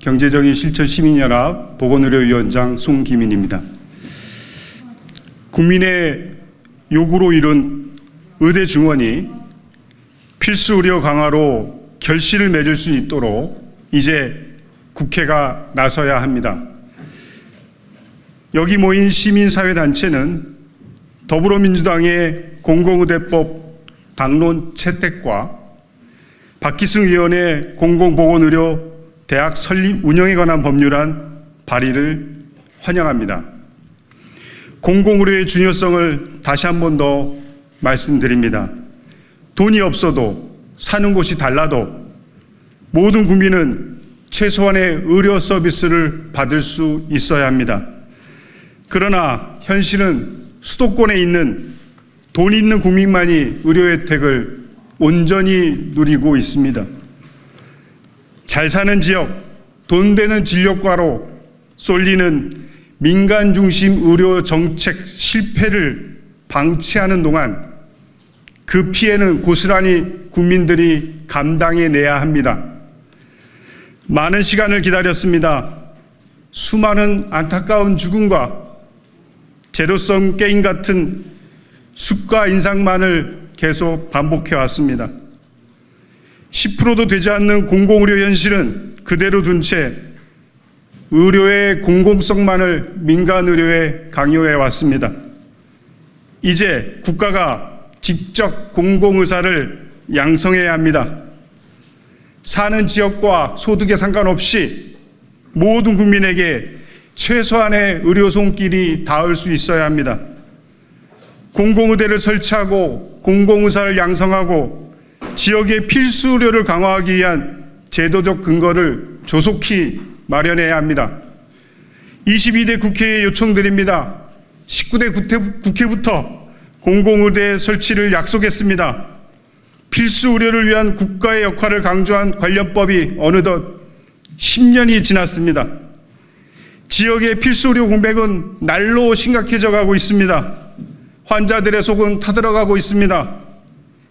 경제적인 실천 시민연합 보건의료위원장 송기민입니다. 국민의 요구로 이룬 의대 증원이 필수 의료 강화로 결실을 맺을 수 있도록 이제 국회가 나서야 합니다. 여기 모인 시민사회단체는 더불어민주당의 공공의대법 당론 채택과 박기승 의원의 공공보건의료 대학 설립 운영에 관한 법률안 발의를 환영합니다. 공공의료의 중요성을 다시 한 번 더 말씀드립니다. 돈이 없어도 사는 곳이 달라도 모든 국민은 최소한의 의료 서비스를 받을 수 있어야 합니다. 그러나 현실은 수도권에 있는 돈 있는 국민만이 의료 혜택을 온전히 누리고 있습니다. 잘 사는 지역, 돈 되는 진료과로 쏠리는 민간 중심 의료 정책 실패를 방치하는 동안 그 피해는 고스란히 국민들이 감당해내야 합니다. 많은 시간을 기다렸습니다. 수많은 안타까운 죽음과 제로섬 게임 같은 수가 인상만을 계속 반복해 왔습니다. 10%도 되지 않는 공공의료 현실은 그대로 둔 채 의료의 공공성만을 민간의료에 강요해 왔습니다. 이제 국가가 직접 공공의사를 양성해야 합니다. 사는 지역과 소득에 상관없이 모든 국민에게 최소한의 의료 손길이 닿을 수 있어야 합니다. 공공의대를 설치하고 공공의사를 양성하고 지역의 필수 의료를 강화하기 위한 제도적 근거를 조속히 마련해야 합니다. 22대 국회에 요청드립니다. 19대 국회부터 공공의대 설치를 약속했습니다. 필수 의료를 위한 국가의 역할을 강조한 관련법이 어느덧 10년이 지났습니다. 지역의 필수 의료 공백은 날로 심각해져 가고 있습니다. 환자들의 속은 타들어가고 있습니다.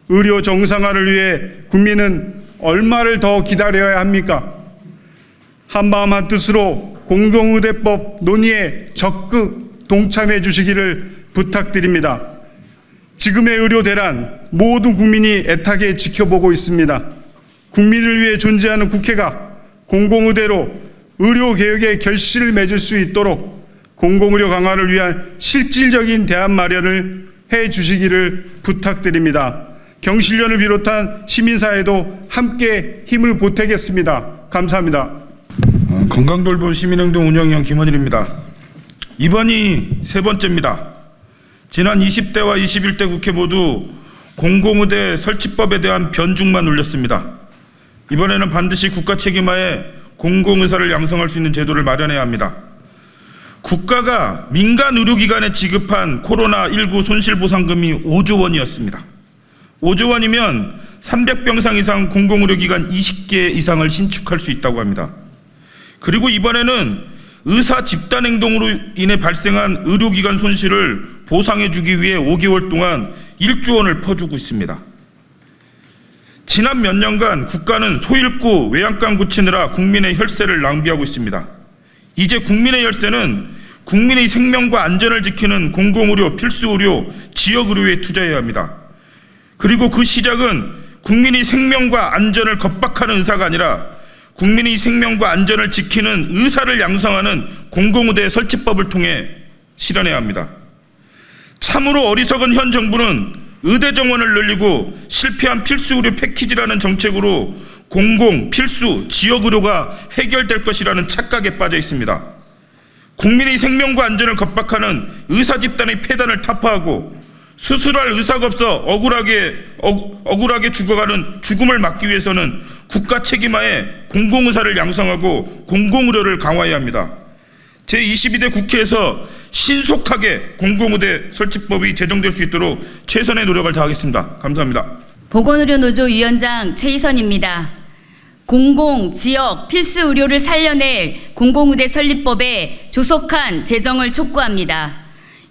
의료 정상화를 위해 국민은 얼마를 더 기다려야 합니까? 한마음 한뜻으로 공공의대법 논의에 적극 동참해 주시기를 부탁드립니다. 지금의 의료 대란 모든 국민이 애타게 지켜보고 있습니다. 국민을 위해 존재하는 국회가 공공의대로 의료개혁의 결실을 맺을 수 있도록 공공의료 강화를 위한 실질적인 대안 마련을 해 주시기를 부탁드립니다. 경실련을 비롯한 시민사회도 함께 힘을 보태겠습니다. 감사합니다. 건강돌봄 시민행동 운영위원 김원일입니다. 이번이 세 번째입니다. 지난 20대와 21대 국회 모두 공공의대 설치법에 대한 변죽만 울렸습니다. 이번에는 반드시 국가 책임하에 공공의사를 양성할 수 있는 제도를 마련해야 합니다. 국가가 민간 의료기관에 지급한 코로나19 손실보상금이 5조 원이었습니다. 5조 원이면 300병상 이상 공공의료기관 20개 이상을 신축할 수 있다고 합니다. 그리고 이번에는 의사 집단행동으로 인해 발생한 의료기관 손실을 보상해 주기 위해 5개월 동안 1조 원을 퍼주고 있습니다. 지난 몇 년간 국가는 소잃고 외양간 고치느라 국민의 혈세를 낭비하고 있습니다. 이제 국민의 혈세는 국민의 생명과 안전을 지키는 공공의료, 필수의료, 지역의료에 투자해야 합니다. 그리고 그 시작은 국민의 생명과 안전을 겁박하는 의사가 아니라 국민의 생명과 안전을 지키는 의사를 양성하는 공공의대 설치법을 통해 실현해야 합니다. 참으로 어리석은 현 정부는 의대 정원을 늘리고 실패한 필수의료 패키지라는 정책으로 공공, 필수, 지역의료가 해결될 것이라는 착각에 빠져 있습니다. 국민의 생명과 안전을 겁박하는 의사 집단의 폐단을 타파하고 수술할 의사가 없어 억울하게 죽어가는 죽음을 막기 위해서는 국가 책임하에 공공의사를 양성하고 공공의료를 강화해야 합니다. 제22대 국회에서 신속하게 공공의대 설치법이 제정될 수 있도록 최선의 노력을 다하겠습니다. 감사합니다. 보건의료노조 위원장 최희선입니다. 공공, 지역, 필수 의료를 살려낼 공공의대 설립법에 조속한 제정을 촉구합니다.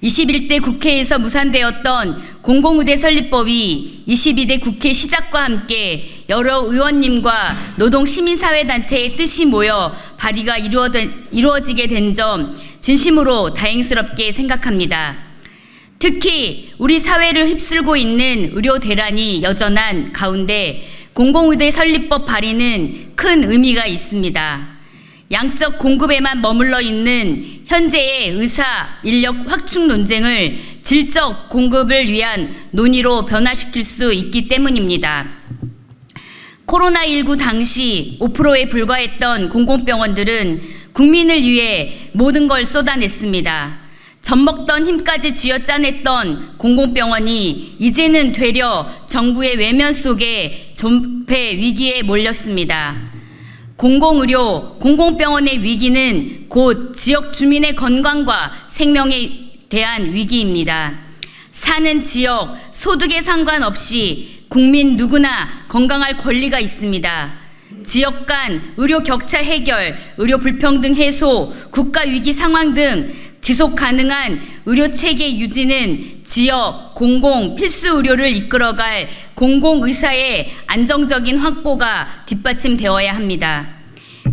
21대 국회에서 무산되었던 공공의대 설립법이 22대 국회 시작과 함께 여러 의원님과 노동 시민사회단체의 뜻이 모여 발의가 이루어지게 된 점 진심으로 다행스럽게 생각합니다. 특히 우리 사회를 휩쓸고 있는 의료 대란이 여전한 가운데 공공의대 설립법 발의는 큰 의미가 있습니다. 양적 공급에만 머물러 있는 현재의 의사 인력 확충 논쟁을 질적 공급을 위한 논의로 변화시킬 수 있기 때문입니다. 코로나19 당시 5%에 불과했던 공공병원들은 국민을 위해 모든 걸 쏟아냈습니다. 젖먹던 힘까지 쥐어짜냈던 공공병원이 이제는 되려 정부의 외면 속에 존폐 위기에 몰렸습니다. 공공의료, 공공병원의 위기는 곧 지역 주민의 건강과 생명에 대한 위기입니다. 사는 지역, 소득에 상관없이 국민 누구나 건강할 권리가 있습니다. 지역 간 의료 격차 해결, 의료 불평등 해소, 국가 위기 상황 등 지속 가능한 의료 체계 유지는 지역, 공공, 필수 의료를 이끌어갈 공공의사의 안정적인 확보가 뒷받침되어야 합니다.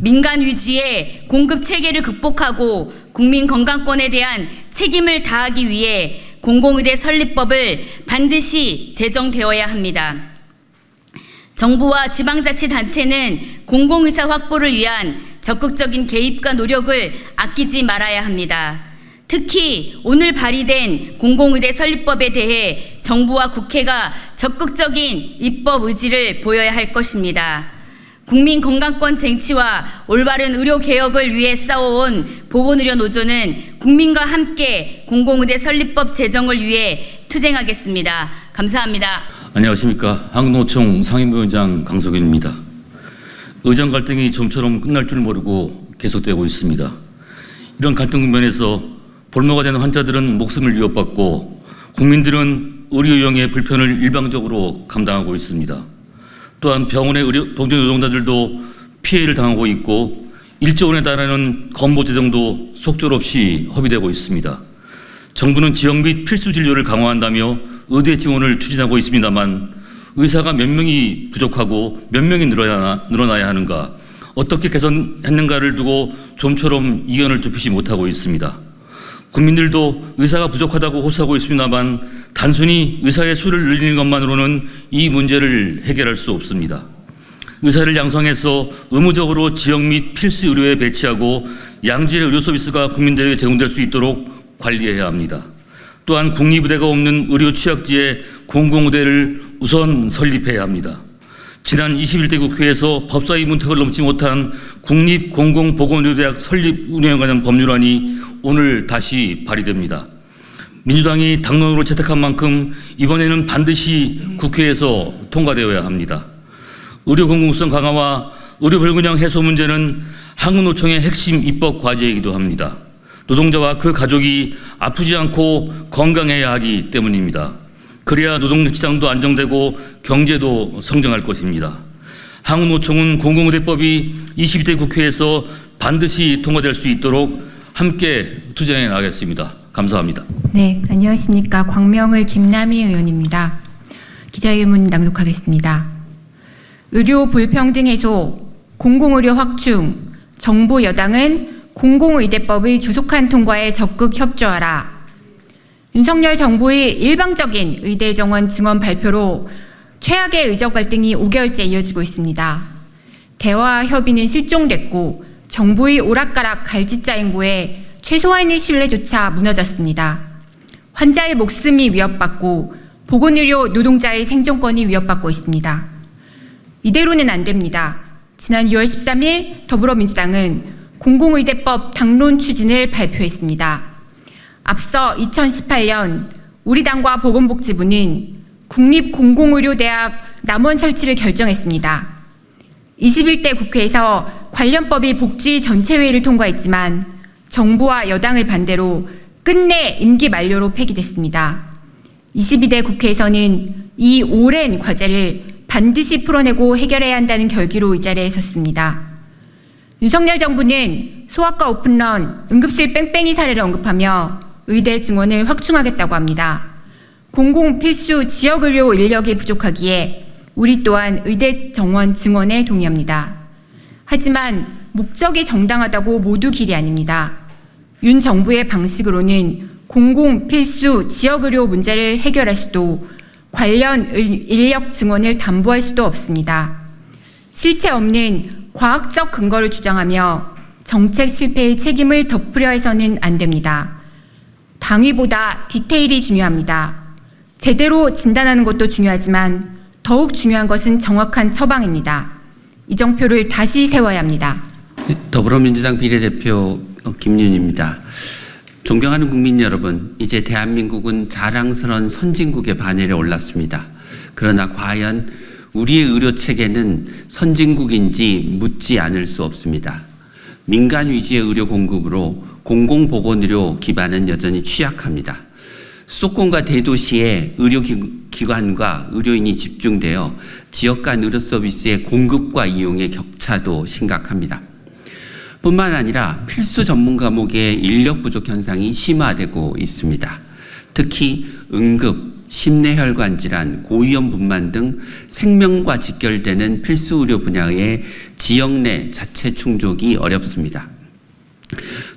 민간 위주의 공급 체계를 극복하고 국민 건강권에 대한 책임을 다하기 위해 공공의대 설립법을 반드시 제정되어야 합니다. 정부와 지방자치단체는 공공의사 확보를 위한 적극적인 개입과 노력을 아끼지 말아야 합니다. 특히 오늘 발의된 공공의대 설립법에 대해 정부와 국회가 적극적인 입법 의지를 보여야 할 것입니다. 국민 건강권 쟁취와 올바른 의료 개혁을 위해 싸워온 보건의료노조는 국민과 함께 공공의대 설립법 제정을 위해 투쟁하겠습니다. 감사합니다. 안녕하십니까. 한국노총 상임위원장 강석윤입니다. 의정 갈등이 좀처럼 끝날 줄 모르고 계속되고 있습니다. 이런 갈등 국면에서 볼모가 되는 환자들은 목숨을 위협받고 국민들은 의료 이용의 불편을 일방적으로 감당하고 있습니다. 또한 병원의 동료 노동자들도 피해를 당하고 있고 1조 원에 달하는 건보 재정도 속절없이 허비되고 있습니다. 정부는 지역 및 필수 진료를 강화한다며 의대 지원을 추진하고 있습니다만 의사가 몇 명이 부족하고 몇 명이 늘어나야 하는가, 어떻게 개선했는가를 두고 좀처럼 이견을 좁히지 못하고 있습니다. 국민들도 의사가 부족하다고 호소하고 있습니다만 단순히 의사의 수를 늘리는 것만으로는 이 문제를 해결할 수 없습니다. 의사를 양성해서 의무적으로 지역 및 필수 의료에 배치하고 양질의 의료 서비스가 국민들에게 제공될 수 있도록 관리해야 합니다. 또한 국립의대가 없는 의료 취약지에 공공의대를 우선 설립해야 합니다. 지난 21대 국회에서 법사위 문턱을 넘지 못한 국립공공보건의료대학 설립 운영에 관한 법률안이 오늘 다시 발의됩니다. 민주당이 당론으로 채택한 만큼 이번에는 반드시 국회에서 통과되어야 합니다. 의료 공공성 강화와 의료 불균형 해소 문제는 한국노총의 핵심 입법 과제이기도 합니다. 노동자와 그 가족이 아프지 않고 건강해야 하기 때문입니다. 그래야 노동시장도 안정되고 경제도 성장할 것입니다. 한국노총은 공공의대법이 22대 국회에서 반드시 통과될 수 있도록 함께 투쟁해 나가겠습니다. 감사합니다. 네, 안녕하십니까. 광명을 김남희 의원입니다. 기자회견문 낭독하겠습니다. 의료 불평등 해소, 공공의료 확충, 정부 여당은 공공의대법의 조속한 통과에 적극 협조하라. 윤석열 정부의 일방적인 의대 정원 증원 발표로 최악의 의적 갈등이 5개월째 이어지고 있습니다. 대화 협의는 실종됐고 정부의 오락가락 갈짓자 행보에 최소한의 신뢰조차 무너졌습니다. 환자의 목숨이 위협받고 보건의료 노동자의 생존권이 위협받고 있습니다. 이대로는 안 됩니다. 지난 6월 13일 더불어민주당은 공공의대법 당론 추진을 발표했습니다. 앞서 2018년 우리 당과 보건복지부는 국립공공의료대학 남원 설치를 결정했습니다. 21대 국회에서 관련법이 복지 전체회의를 통과했지만 정부와 여당의 반대로 끝내 임기 만료로 폐기됐습니다. 22대 국회에서는 이 오랜 과제를 반드시 풀어내고 해결해야 한다는 결기로 이 자리에 섰습니다. 윤석열 정부는 소아과 오픈런, 응급실 뺑뺑이 사례를 언급하며 의대 증원을 확충하겠다고 합니다. 공공 필수 지역의료 인력이 부족하기에 우리 또한 의대 정원 증원에 동의합니다. 하지만 목적이 정당하다고 모두 길이 아닙니다. 윤 정부의 방식으로는 공공 필수 지역의료 문제를 해결할 수도 관련 인력 증원을 담보할 수도 없습니다. 실체 없는 과학적 근거를 주장하며 정책 실패의 책임을 덮으려 해서는 안 됩니다. 당위보다 디테일이 중요합니다. 제대로 진단하는 것도 중요하지만 더욱 중요한 것은 정확한 처방입니다. 이정표를 다시 세워야 합니다. 더불어민주당 비례대표 김윤입니다. 존경하는 국민 여러분, 이제 대한민국은 자랑스러운 선진국의 반열에 올랐습니다. 그러나 과연 우리의 의료 체계는 선진국인지 묻지 않을 수 없습니다. 민간 위주의 의료 공급으로 공공보건의료 기반은 여전히 취약합니다. 수도권과 대도시에 의료기관과 의료인이 집중되어 지역 간 의료 서비스의 공급과 이용의 격차도 심각합니다. 뿐만 아니라 필수 전문 과목의 인력 부족 현상이 심화되고 있습니다. 특히 응급, 심내혈관 질환, 고위험 분만 등 생명과 직결되는 필수 의료 분야의 지역 내 자체 충족이 어렵습니다.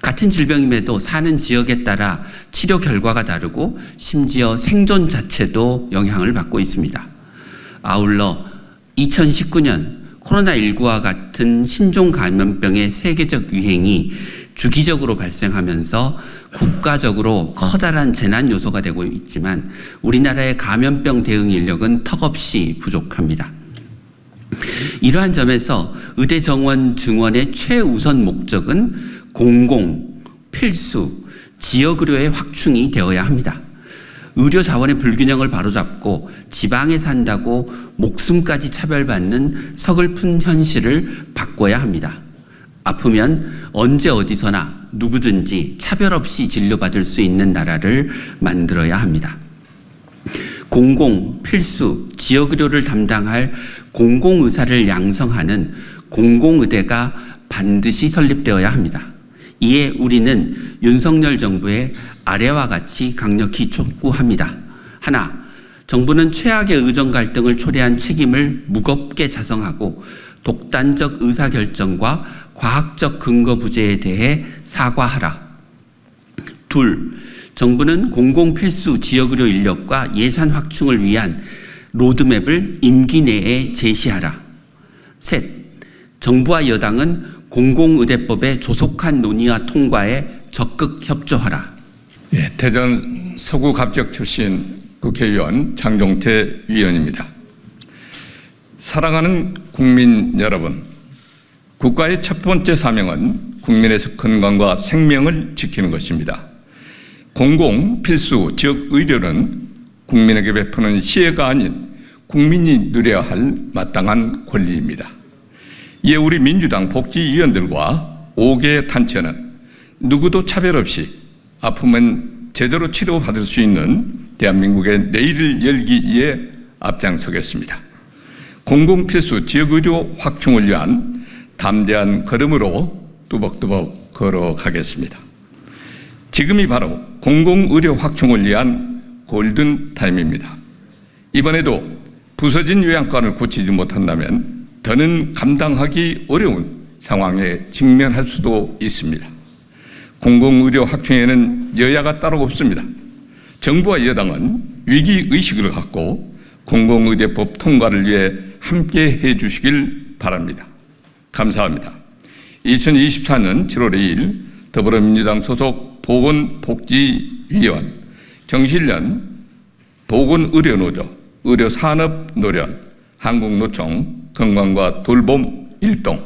같은 질병임에도 사는 지역에 따라 치료 결과가 다르고 심지어 생존 자체도 영향을 받고 있습니다. 아울러 2019년 코로나19와 같은 신종 감염병의 세계적 유행이 주기적으로 발생하면서 국가적으로 커다란 재난 요소가 되고 있지만 우리나라의 감염병 대응 인력은 턱없이 부족합니다. 이러한 점에서 의대 정원 증원의 최우선 목적은 공공, 필수, 지역의료의 확충이 되어야 합니다. 의료 자원의 불균형을 바로잡고 지방에 산다고 목숨까지 차별받는 서글픈 현실을 바꿔야 합니다. 아프면 언제 어디서나 누구든지 차별 없이 진료받을 수 있는 나라를 만들어야 합니다. 공공, 필수, 지역의료를 담당할 공공의사를 양성하는 공공의대가 반드시 설립되어야 합니다. 이에 우리는 윤석열 정부의 아래와 같이 강력히 촉구합니다. 하나, 정부는 최악의 의정 갈등을 초래한 책임을 무겁게 자성하고 독단적 의사결정과 과학적 근거 부재에 대해 사과하라. 둘, 정부는 공공필수 지역의료 인력과 예산 확충을 위한 로드맵을 임기 내에 제시하라. 셋, 정부와 여당은 공공의대법의 조속한 논의와 통과에 적극 협조하라. 예, 대전 서구 갑적 출신 국회의원 장종태 위원입니다. 사랑하는 국민 여러분, 국가의 첫 번째 사명은 국민의 건강과 생명을 지키는 것입니다. 공공, 필수, 지역 의료는 국민에게 베푸는 시혜가 아닌 국민이 누려야 할 마땅한 권리입니다. 이에 우리 민주당 복지위원들과 5개 단체는 누구도 차별 없이 아프면 제대로 치료받을 수 있는 대한민국의 내일을 열기 위해 앞장서겠습니다. 공공필수 지역의료 확충을 위한 담대한 걸음으로 뚜벅뚜벅 걸어가겠습니다. 지금이 바로 공공의료 확충을 위한 골든타임입니다. 이번에도 부서진 요양관을 고치지 못한다면 더는 감당하기 어려운 상황에 직면할 수도 있습니다. 공공의료 확충에는 여야가 따로 없습니다. 정부와 여당은 위기의식을 갖고 공공의대법 통과를 위해 함께 해주시길 바랍니다. 감사합니다. 2024년 7월 2일 더불어민주당 소속 보건복지위원, 경실련 보건의료노조, 의료산업노련, 한국노총, 건강과 돌봄 일동,